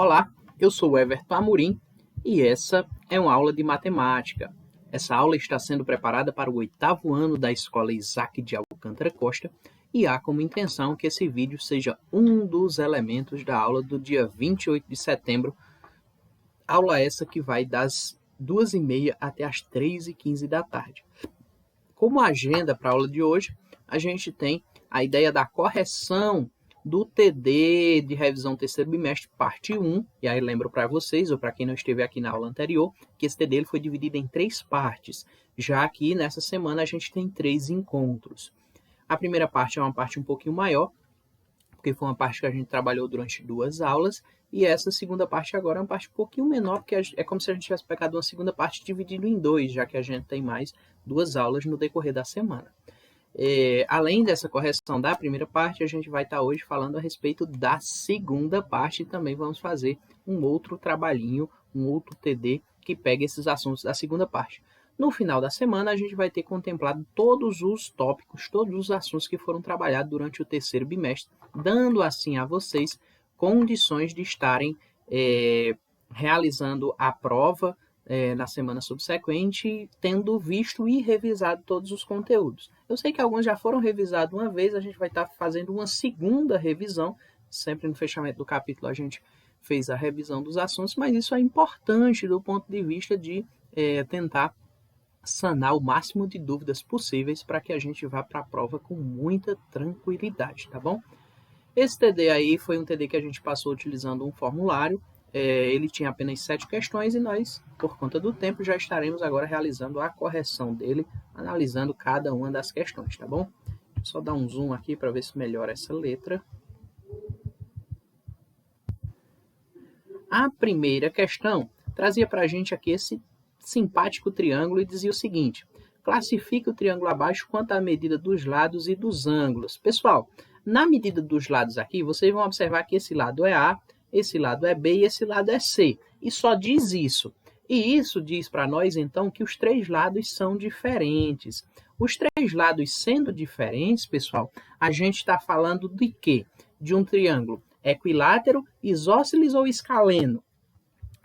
Olá, eu sou o Everton Amorim e essa é uma aula de matemática. Essa aula está sendo preparada para o 8º ano da Escola Isaac de Alcântara Costa e há como intenção que esse vídeo seja um dos elementos da aula do dia 28 de setembro, aula essa que vai das 2h30 até as 3h15 da tarde. Como agenda para a aula de hoje, a gente tem a ideia da correção do TD de revisão terceiro bimestre, parte 1, e aí lembro para vocês, ou para quem não esteve aqui na aula anterior, que esse TD ele foi dividido em 3 partes, já que nessa semana a gente tem 3 encontros. A primeira parte é uma parte um pouquinho maior, porque foi uma parte que a gente trabalhou durante 2 aulas, e essa segunda parte agora é uma parte um pouquinho menor, porque é como se a gente tivesse pegado uma segunda parte dividida em 2, já que a gente tem mais 2 aulas no decorrer da semana. Além dessa correção da primeira parte, a gente vai estar hoje falando a respeito da segunda parte e também vamos fazer um outro trabalhinho, um outro TD que pega esses assuntos da segunda parte. No final da semana, a gente vai ter contemplado todos os tópicos, todos os assuntos que foram trabalhados durante o terceiro bimestre, dando assim a vocês condições de estarem realizando a prova na semana subsequente, tendo visto e revisado todos os conteúdos. Eu sei que alguns já foram revisados uma vez, a gente vai estar fazendo uma segunda revisão, sempre no fechamento do capítulo a gente fez a revisão dos assuntos, mas isso é importante do ponto de vista de tentar sanar o máximo de dúvidas possíveis para que a gente vá para a prova com muita tranquilidade, tá bom? Esse TD aí foi um TD que a gente passou utilizando um formulário, ele tinha apenas 7 questões e nós, por conta do tempo, já estaremos agora realizando a correção dele, analisando cada uma das questões, tá bom? Deixa eu só dar um zoom aqui para ver se melhora essa letra. A primeira questão trazia para a gente aqui esse simpático triângulo e dizia o seguinte: classifique o triângulo abaixo quanto à medida dos lados e dos ângulos. Pessoal, na medida dos lados aqui, vocês vão observar que esse lado é A, esse lado é B e esse lado é C. E só diz isso. E isso diz para nós, então, que os 3 lados são diferentes. Os 3 lados sendo diferentes, pessoal, a gente está falando de quê? De um triângulo equilátero, isósceles ou escaleno.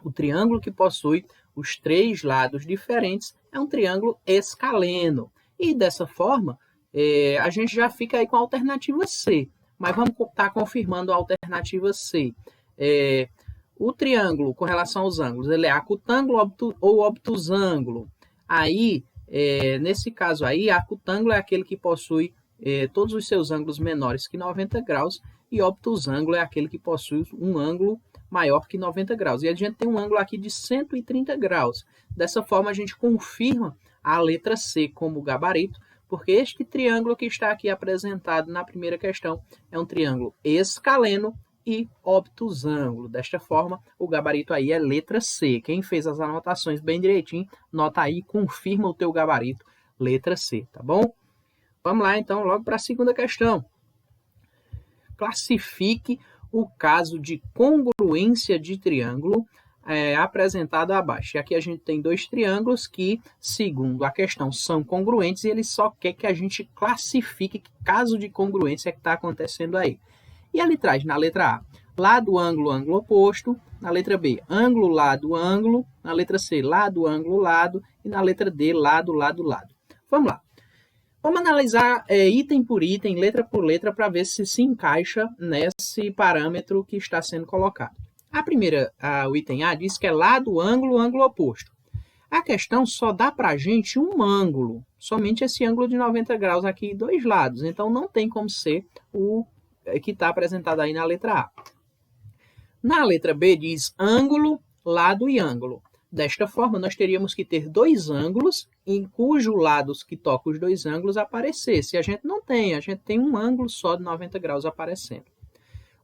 O triângulo que possui os 3 lados diferentes é um triângulo escaleno. E dessa forma, a gente já fica aí com a alternativa C. Mas vamos estar confirmando a alternativa C. O triângulo, com relação aos ângulos, ele é acutângulo ou obtusângulo. Aí, nesse caso aí, acutângulo é aquele que possui todos os seus ângulos menores que 90 graus e obtusângulo é aquele que possui um ângulo maior que 90 graus. E a gente tem um ângulo aqui de 130 graus. Dessa forma, a gente confirma a letra C como gabarito, porque este triângulo que está aqui apresentado na primeira questão é um triângulo escaleno e obtusângulo. Desta forma, o gabarito aí é letra C. Quem fez as anotações bem direitinho, nota aí, confirma o teu gabarito, letra C, tá bom? Vamos lá, então, logo para a segunda questão. Classifique o caso de congruência de triângulo apresentado abaixo. E aqui a gente tem 2 triângulos que, segundo a questão, são congruentes e ele só quer que a gente classifique que caso de congruência é que está acontecendo aí. E ele traz na letra A, lado, ângulo, ângulo oposto. Na letra B, ângulo, lado, ângulo. Na letra C, lado, ângulo, lado. E na letra D, lado, lado, lado. Vamos lá. Vamos analisar item por item, letra por letra, para ver se encaixa nesse parâmetro que está sendo colocado. A primeira, o item A, diz que é lado, ângulo, ângulo oposto. A questão só dá para a gente um ângulo, somente esse ângulo de 90 graus aqui, 2 lados. Então, não tem como ser o que está apresentado aí na letra A. Na letra B, diz ângulo, lado e ângulo. Desta forma, nós teríamos que ter 2 ângulos em cujos lados que tocam os 2 ângulos aparecesse. A gente não tem, a gente tem um ângulo só de 90 graus aparecendo.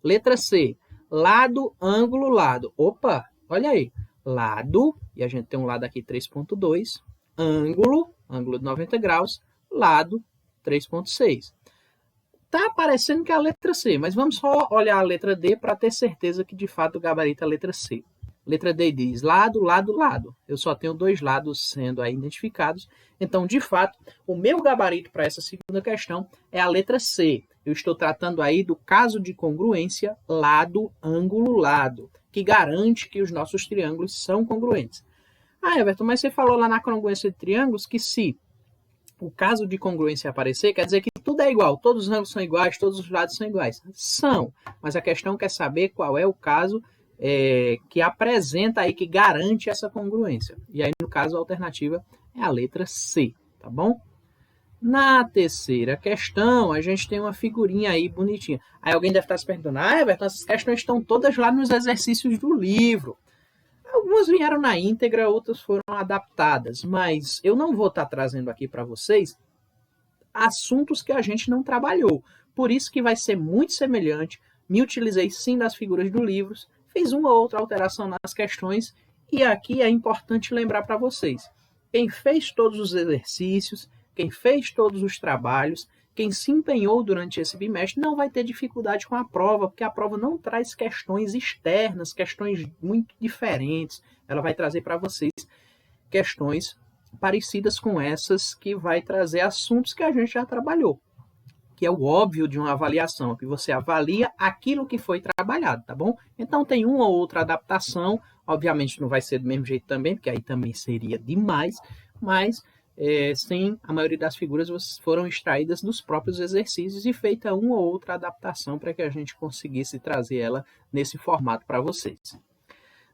Letra C, lado, ângulo, lado. Opa, olha aí. Lado, e a gente tem um lado aqui 3.2, ângulo, ângulo de 90 graus, lado 3.6. Está aparecendo que é a letra C, mas vamos só olhar a letra D para ter certeza que de fato o gabarito é a letra C. Letra D diz lado, lado, lado. Eu só tenho 2 lados sendo aí identificados. Então, de fato, o meu gabarito para essa segunda questão é a letra C. Eu estou tratando aí do caso de congruência lado, ângulo, lado, que garante que os nossos triângulos são congruentes. Ah, Everton, mas você falou lá na congruência de triângulos que se o caso de congruência aparecer, quer dizer que tudo é igual, todos os ângulos são iguais, todos os lados são iguais. São, mas a questão quer saber qual é o caso que apresenta aí, que garante essa congruência. E aí, no caso, a alternativa é a letra C, tá bom? Na terceira questão, a gente tem uma figurinha aí bonitinha. Aí alguém deve estar se perguntando, Everton, essas questões estão todas lá nos exercícios do livro. Algumas vieram na íntegra, outras foram adaptadas, mas eu não vou estar trazendo aqui para vocês assuntos que a gente não trabalhou. Por isso que vai ser muito semelhante. Me utilizei sim das figuras do livro, fiz uma ou outra alteração nas questões, e aqui é importante lembrar para vocês. Quem fez todos os exercícios, quem fez todos os trabalhos, quem se empenhou durante esse bimestre não vai ter dificuldade com a prova, porque a prova não traz questões externas, questões muito diferentes. Ela vai trazer para vocês questões parecidas com essas, que vai trazer assuntos que a gente já trabalhou, que é o óbvio de uma avaliação, que você avalia aquilo que foi trabalhado, tá bom? Então tem uma ou outra adaptação, obviamente não vai ser do mesmo jeito também, porque aí também seria demais, mas sim, a maioria das figuras foram extraídas dos próprios exercícios e feita uma ou outra adaptação para que a gente conseguisse trazer ela nesse formato para vocês.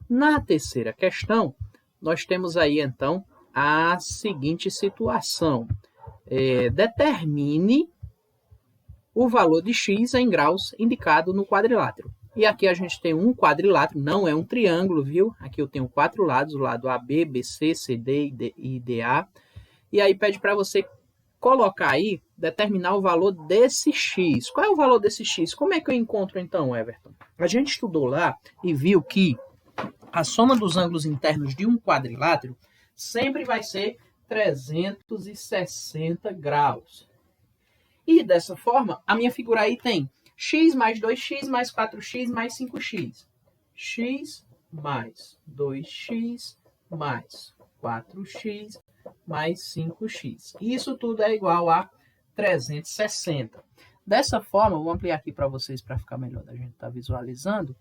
Na terceira questão, nós temos aí então a seguinte situação. Determine o valor de x em graus indicado no quadrilátero. E aqui a gente tem um quadrilátero, não é um triângulo, viu? Aqui eu tenho 4 lados, o lado AB, BC, CD e DA. E aí pede para você colocar aí, determinar o valor desse x. Qual é o valor desse x? Como é que eu encontro então, Everton? A gente estudou lá e viu que a soma dos ângulos internos de um quadrilátero sempre vai ser 360 graus. E dessa forma, a minha figura aí tem x mais 2x mais 4x mais 5x. X mais 2x mais 4x mais 5x. Isso tudo é igual a 360. Dessa forma, eu vou ampliar aqui para vocês para ficar melhor da gente estar visualizando.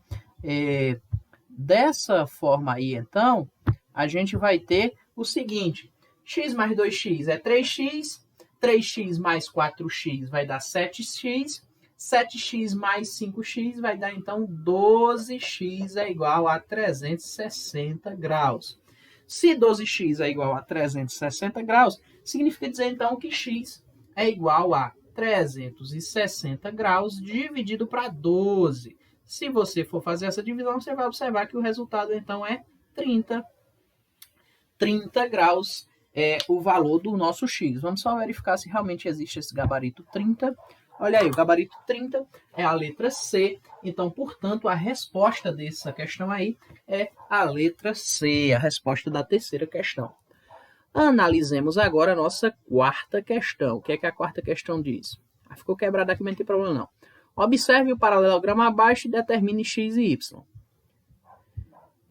Dessa forma aí, então, a gente vai ter o seguinte. X mais 2x é 3x. 3x mais 4x vai dar 7x. 7x mais 5x vai dar, então, 12x é igual a 360 graus. Se 12x é igual a 360 graus, significa dizer, então, que x é igual a 360 graus dividido para 12. Se você for fazer essa divisão, você vai observar que o resultado, então, é 30. 30 graus é o valor do nosso x. Vamos só verificar se realmente existe esse gabarito 30. Olha aí, o gabarito 30 é a letra C. Então, portanto, a resposta dessa questão aí é a letra C, a resposta da terceira questão. Analisemos agora a nossa quarta questão. O que é que a quarta questão diz? Ficou quebrado aqui, mas não tem problema não. Observe o paralelogramo abaixo e determine x e y.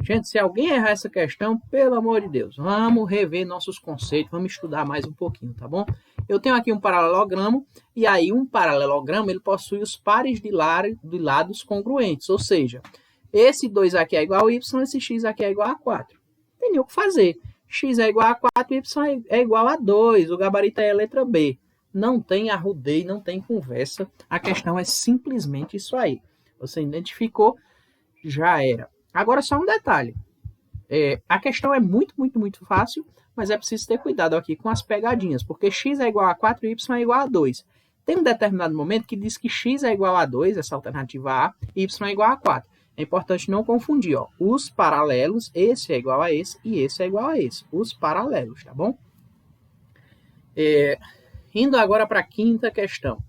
Gente, se alguém errar essa questão, pelo amor de Deus, vamos rever nossos conceitos, vamos estudar mais um pouquinho, tá bom? Eu tenho aqui um paralelogramo, e aí um paralelogramo ele possui os pares de lados congruentes, ou seja, esse 2 aqui é igual a y, esse x aqui é igual a 4. Não tem nem o que fazer. X é igual a 4, y é igual a 2, o gabarito é a letra B. Não tem arrudeio, não tem conversa, a questão é simplesmente isso aí. Você identificou, já era. Agora, só um detalhe. A questão é muito, muito, muito fácil, mas é preciso ter cuidado aqui com as pegadinhas, porque x é igual a 4 e y é igual a 2. Tem um determinado momento que diz que x é igual a 2, essa alternativa A, e y é igual a 4. É importante não confundir, ó. Os paralelos, esse é igual a esse e esse é igual a esse. Os paralelos, tá bom? Indo agora para a quinta questão.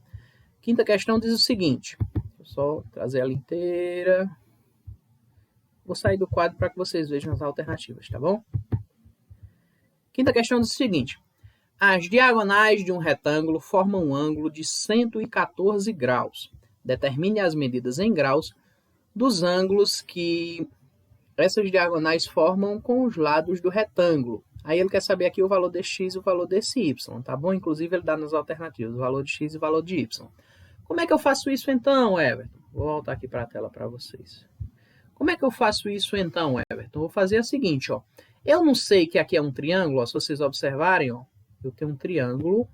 Quinta questão diz o seguinte. Vou só trazer ela inteira. Vou sair do quadro para que vocês vejam as alternativas, tá bom? Quinta questão diz o seguinte. As diagonais de um retângulo formam um ângulo de 114 graus. Determine as medidas em graus dos ângulos que essas diagonais formam com os lados do retângulo. Aí ele quer saber aqui o valor de x e o valor desse y, tá bom? Inclusive ele dá nas alternativas o valor de x e o valor de y. Como é que eu faço isso então, Everton? Vou voltar aqui para a tela para vocês. Como é que eu faço isso então, Everton? Vou fazer o seguinte, ó. Eu não sei que aqui é um triângulo, ó, se vocês observarem, ó, eu tenho um triângulo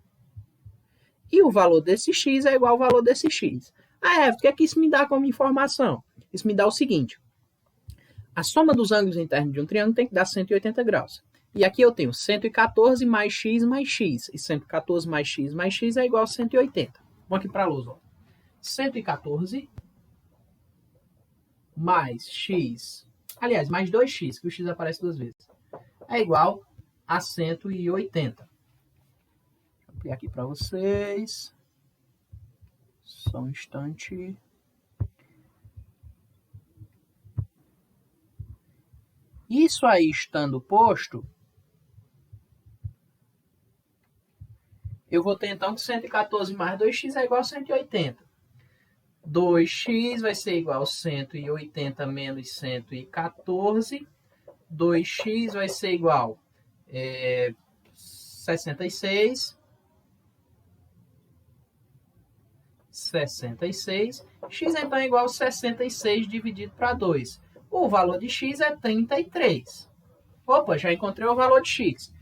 e o valor desse x é igual ao valor desse x. Ah, Everton, o que é que isso me dá como informação? Isso me dá o seguinte, a soma dos ângulos internos de um triângulo tem que dar 180 graus. E aqui eu tenho 114 mais x mais x. E 114 mais x é igual a 180. Vamos aqui para a luz, ó. 114 mais x, aliás, mais 2x, que o x aparece duas vezes, é igual a 180. Vou ampliar aqui para vocês. Só um instante. Isso aí estando posto, eu vou ter então que 114 mais 2x é igual a 180. 2x vai ser igual a 180 menos 114. 2x vai ser igual a 66. 66. X então é igual a 66 dividido para 2. O valor de x é 33. Opa, já encontrei o valor de x.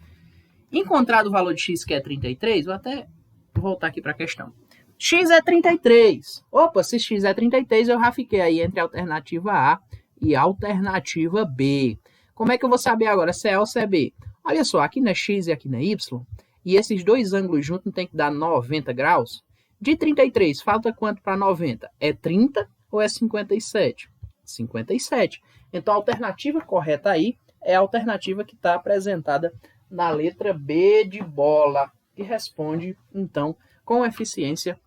Encontrado o valor de x, que é 33, vou até voltar aqui para a questão. X é 33. Opa, se x é 33, eu já fiquei aí entre a alternativa A e a alternativa B. Como é que eu vou saber agora se é A ou se é B? Olha só, aqui não é x e aqui não é y. E esses dois ângulos juntos tem que dar 90 graus. De 33, falta quanto para 90? É 30 ou é 57? 57. Então, a alternativa correta aí é a alternativa que está apresentada na letra B de bola, que responde, então, com eficiência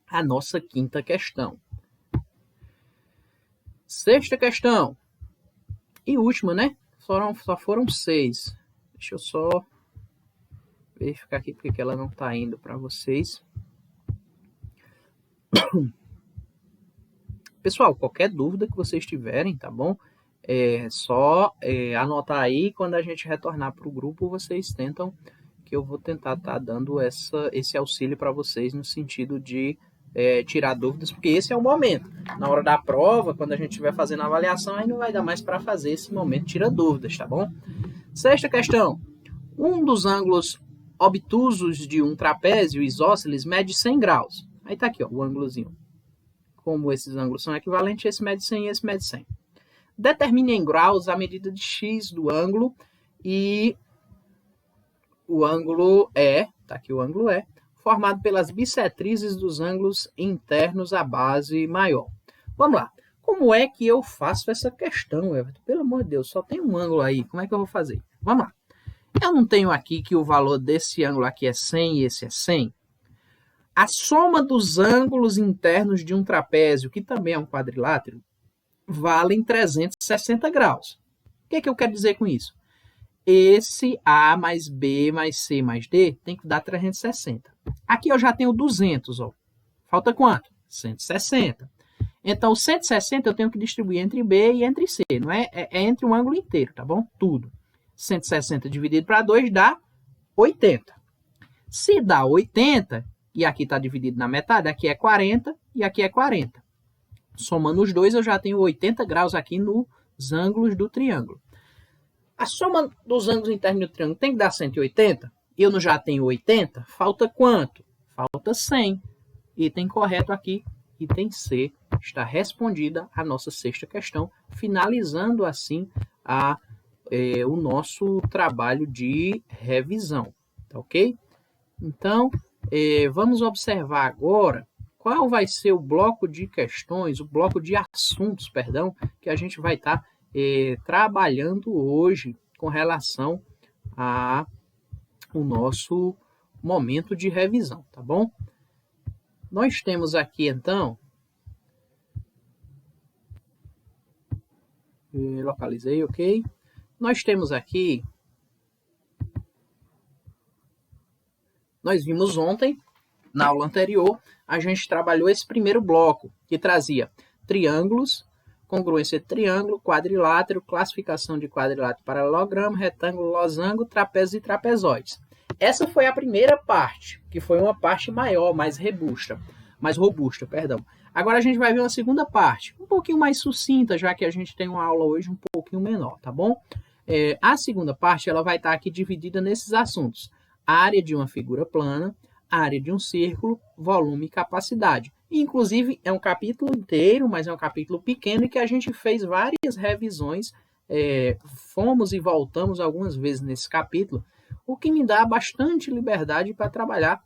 a nossa quinta questão. Sexta questão. E última, né? Só foram 6. Deixa eu só verificar aqui porque ela não está indo para vocês. Pessoal, qualquer dúvida que vocês tiverem, tá bom? É só anotar aí, quando a gente retornar para o grupo, vocês tentam, que eu vou tentar estar dando esse auxílio para vocês no sentido de tirar dúvidas, porque esse é o momento. Na hora da prova, quando a gente estiver fazendo a avaliação, aí não vai dar mais para fazer esse momento, tira dúvidas, tá bom? Sexta questão. Um dos ângulos obtusos de um trapézio isósceles mede 100 graus. Aí tá aqui, ó, o ângulozinho. Como esses ângulos são equivalentes, esse mede 100 e esse mede 100. Determine em graus a medida de x do ângulo e o ângulo tá aqui o ângulo formado pelas bissetrizes dos ângulos internos à base maior. Vamos lá. Como é que eu faço essa questão, Everton? Pelo amor de Deus, só tem um ângulo aí. Como é que eu vou fazer? Vamos lá. Eu não tenho aqui que o valor desse ângulo aqui é 100 e esse é 100. A soma dos ângulos internos de um trapézio, que também é um quadrilátero, valem 360 graus. O que é que eu quero dizer com isso? Esse A mais B mais C mais D tem que dar 360. Aqui eu já tenho 200, ó. Falta quanto? 160. Então, 160 eu tenho que distribuir entre B e entre C, não é? É entre um ângulo inteiro, tá bom? Tudo. 160 dividido para 2 dá 80. Se dá 80, e aqui está dividido na metade, aqui é 40 e aqui é 40. Somando os dois, eu já tenho 80 graus aqui nos ângulos do triângulo. A soma dos ângulos internos do triângulo tem que dar 180. Eu não já tenho 80. Falta quanto? Falta 100. Item correto aqui, item C, está respondida a nossa sexta questão, finalizando assim o nosso trabalho de revisão. Tá ok? Então, vamos observar agora qual vai ser o bloco de questões, o bloco de assuntos, perdão, que a gente vai estar trabalhando hoje com relação ao nosso momento de revisão, tá bom? Nós temos aqui, então, localizei, ok? Nós temos aqui, nós vimos ontem, na aula anterior, a gente trabalhou esse primeiro bloco, que trazia triângulos, congruência de triângulo, quadrilátero, classificação de quadrilátero, paralelogramo, retângulo, losango, trapézios e trapezóides. Essa foi a primeira parte, que foi uma parte maior, mais robusta. mais robusta, perdão. Agora a gente vai ver uma segunda parte, um pouquinho mais sucinta, já que a gente tem uma aula hoje um pouquinho menor, tá bom? A segunda parte ela vai estar aqui dividida nesses assuntos: área de uma figura plana, área de um círculo, volume e capacidade. Inclusive, é um capítulo inteiro, mas é um capítulo pequeno e que a gente fez várias revisões, fomos e voltamos algumas vezes nesse capítulo, o que me dá bastante liberdade para trabalhar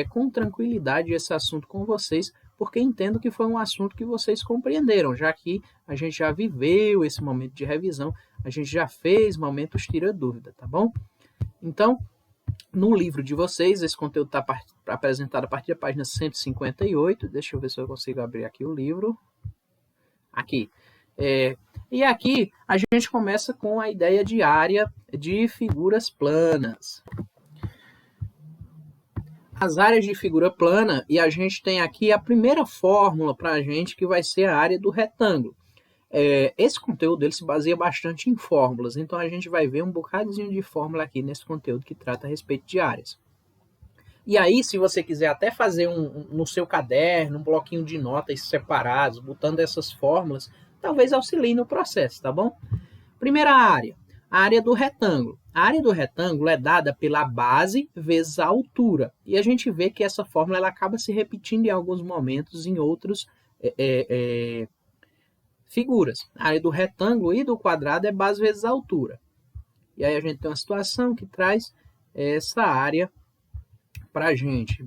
com tranquilidade esse assunto com vocês, porque entendo que foi um assunto que vocês compreenderam, já que a gente já viveu esse momento de revisão, a gente já fez momentos tira-dúvida, tá bom? Então, no livro de vocês, esse conteúdo está apresentado a partir da página 158. Deixa eu ver se eu consigo abrir aqui o livro. Aqui. E aqui a gente começa com a ideia de área de figuras planas. As áreas de figura plana, e a gente tem aqui a primeira fórmula para a gente, que vai ser a área do retângulo. Esse conteúdo ele se baseia bastante em fórmulas, então a gente vai ver um bocadinho de fórmula aqui nesse conteúdo que trata a respeito de áreas. E aí, se você quiser até fazer no seu caderno, um bloquinho de notas separados, botando essas fórmulas, talvez auxilie no processo, tá bom? Primeira área, a área do retângulo. A área do retângulo é dada pela base vezes a altura. E a gente vê que essa fórmula ela acaba se repetindo em alguns momentos em outros figuras. A área do retângulo e do quadrado é base vezes a altura. E aí a gente tem uma situação que traz essa área para a gente.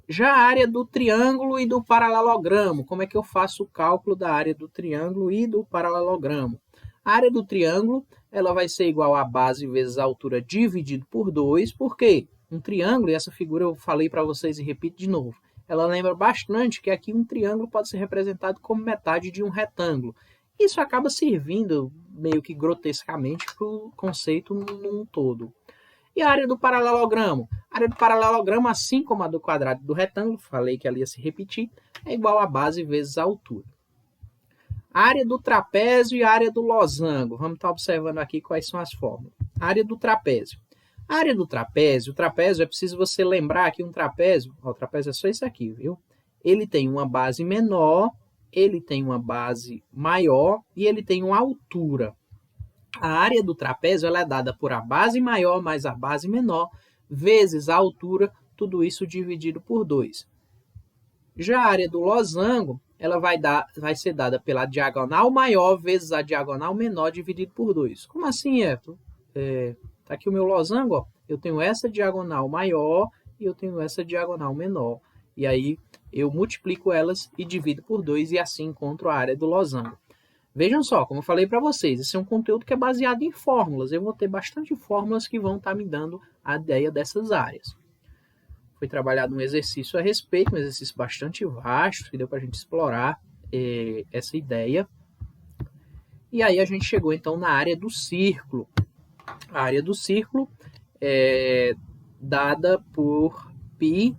Já a área do triângulo e do paralelogramo, como é que eu faço o cálculo da área do triângulo e do paralelogramo? A área do triângulo ela vai ser igual a base vezes a altura dividido por 2, porque um triângulo, e essa figura eu falei para vocês e repito de novo, ela lembra bastante que aqui um triângulo pode ser representado como metade de um retângulo. Isso acaba servindo meio que grotescamente para o conceito num todo. E a área do paralelogramo? A área do paralelogramo, assim como a do quadrado e do retângulo, falei que ela ia se repetir, é igual a base vezes a altura. A área do trapézio e a área do losango. Vamos estar observando aqui quais são as fórmulas. A área do trapézio. A área do trapézio, o trapézio é preciso você lembrar que um trapézio, o trapézio é só isso aqui, viu? Ele tem uma base menor, ele tem uma base maior e ele tem uma altura. A área do trapézio ela é dada por a base maior mais a base menor, vezes a altura, tudo isso dividido por 2. Já a área do losango, ela vai ser dada pela diagonal maior vezes a diagonal menor dividido por 2. Como assim, Hector? Tá aqui o meu losango, ó. Eu tenho essa diagonal maior e eu tenho essa diagonal menor. E aí eu multiplico elas e divido por 2 e assim encontro a área do losango. Vejam só, como eu falei para vocês, esse é um conteúdo que é baseado em fórmulas. Eu vou ter bastante fórmulas que vão estar me dando a ideia dessas áreas. Foi trabalhado um exercício a respeito, um exercício bastante vasto, que deu para a gente explorar essa ideia. E aí a gente chegou então na área do círculo. A área do círculo é dada por π.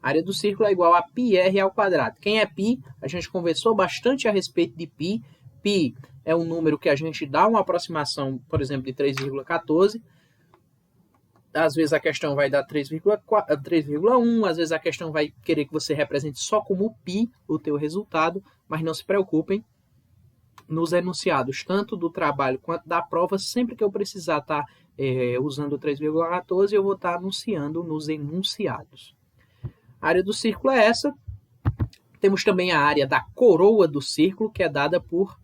A área do círculo é igual a πr ao quadrado. Quem é π? A gente conversou bastante a respeito de π. π é um número que a gente dá uma aproximação, por exemplo, de 3,14. Às vezes a questão vai dar 3,1, às vezes a questão vai querer que você represente só como π o teu resultado, mas não se preocupem. Nos enunciados, tanto do trabalho quanto da prova, sempre que eu precisar estar usando o 3,14, eu vou estar anunciando nos enunciados. A área do círculo é essa. Temos também a área da coroa do círculo, que é dada por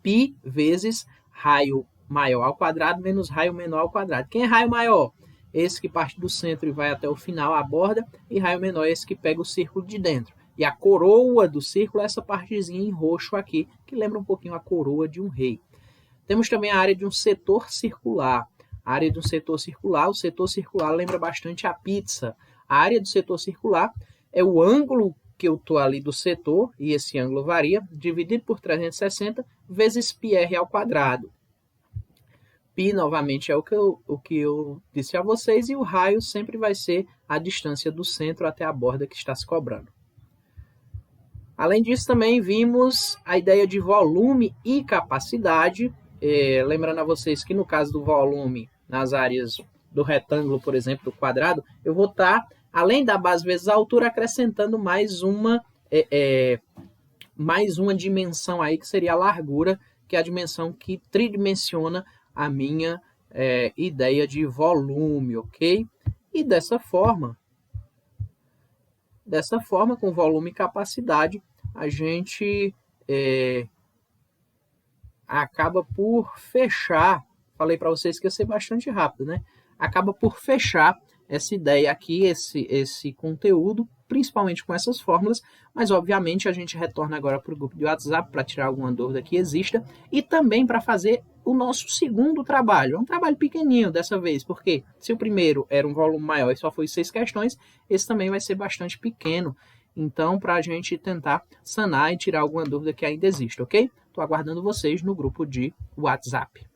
π vezes raio maior ao quadrado menos raio menor ao quadrado. Quem é raio maior? Esse que parte do centro e vai até o final, a borda, e raio menor é esse que pega o círculo de dentro. E a coroa do círculo é essa partezinha em roxo aqui, que lembra um pouquinho a coroa de um rei. Temos também a área de um setor circular. A área de um setor circular, o setor circular lembra bastante a pizza. A área do setor circular é o ângulo que eu estou ali do setor, e esse ângulo varia, dividido por 360 vezes πr ao quadrado. Π, novamente, é o que eu disse a vocês, e o raio sempre vai ser a distância do centro até a borda que está se cobrando. Além disso, também vimos a ideia de volume e capacidade. Lembrando a vocês que no caso do volume, nas áreas do retângulo, por exemplo, do quadrado, eu vou estar além da base vezes a altura, acrescentando mais uma dimensão aí, que seria a largura, que é a dimensão que tridimensiona a minha ideia de volume, ok? E dessa forma, com volume e capacidade, a gente acaba por fechar. Falei para vocês que ia ser bastante rápido, né? Acaba por fechar essa ideia aqui, esse conteúdo, principalmente com essas fórmulas, mas obviamente a gente retorna agora para o grupo de WhatsApp para tirar alguma dúvida que exista e também para fazer o nosso segundo trabalho. É um trabalho pequenininho dessa vez, porque se o primeiro era um volume maior e só foi 6 questões, esse também vai ser bastante pequeno. Então, para a gente tentar sanar e tirar alguma dúvida que ainda existe, ok? Estou aguardando vocês no grupo de WhatsApp.